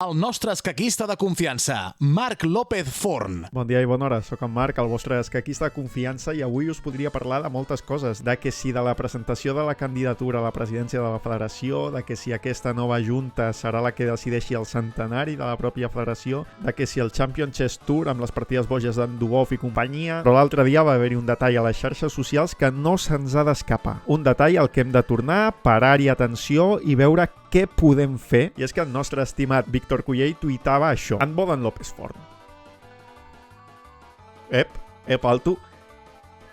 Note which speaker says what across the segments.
Speaker 1: El nostre escaquista de confiança, Marc López Forn.
Speaker 2: Bon dia i bona hora, sóc en Marc, el vostre escaquista de confiança, i avui us podria parlar de moltes coses, de que si de la presentació de la candidatura a la presidència de la federació, de que si aquesta nova junta serà la que decideixi el centenari de la pròpia federació, de que si el Champion Chess Tour amb les partides boges d'en Dubov i companyia, però l'altre dia va haver-hi un detall a les xarxes socials que no se'ns ha d'escapar. Un detall al que hem de tornar, parar-hi atenció i veure què podem fer, i és que el nostre estimat Víctor Cullell tuitava això. En Boden López Forn. Alto.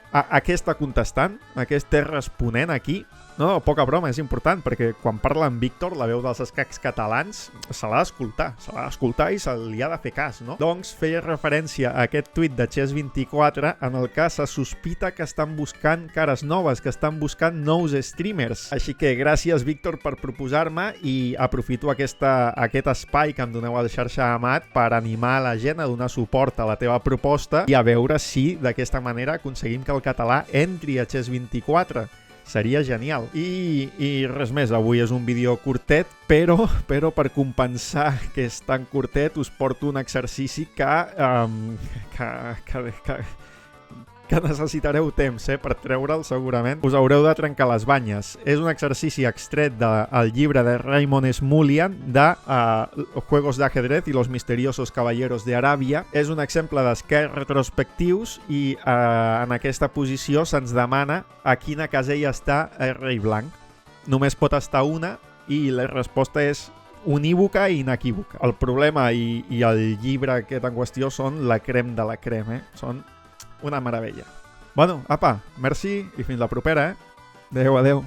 Speaker 2: A què està contestant? A què està responent aquí? No, poca broma, és important, perquè quan parla en Víctor, la veu dels escacs catalans, se l'ha d'escoltar i se li ha de fer cas, no? Doncs feia referència a aquest tuit de Chess24 en el que se sospita que estan buscant cares noves, que estan buscant nous streamers. Així que gràcies, Víctor, per proposar-me, i aprofito aquest espai que em doneu al xarxa Amat per animar la gent a donar suport a la teva proposta i a veure si d'aquesta manera aconseguim que el català entri a Chess24. Seria genial. I res més, avui és un vídeo curtet, però per compensar que és tan curtet us porto un exercici que necessitareu temps per treure'l segurament. Us haureu de trencar les banyes. És un exercici extret del llibre de Raymond Smullyan de Juegos de Ajedrez y los misteriosos caballeros de Aràbia. És un exemple d'escacs retrospectius i en aquesta posició se'ns demana a quina casella està el rei blanc. Només pot estar una i la resposta és unívoca i inequívoca. El problema i el llibre aquest en qüestió són la crem de la crem, Són una meravella. Bueno, apa, merci i fins la propera, Adéu.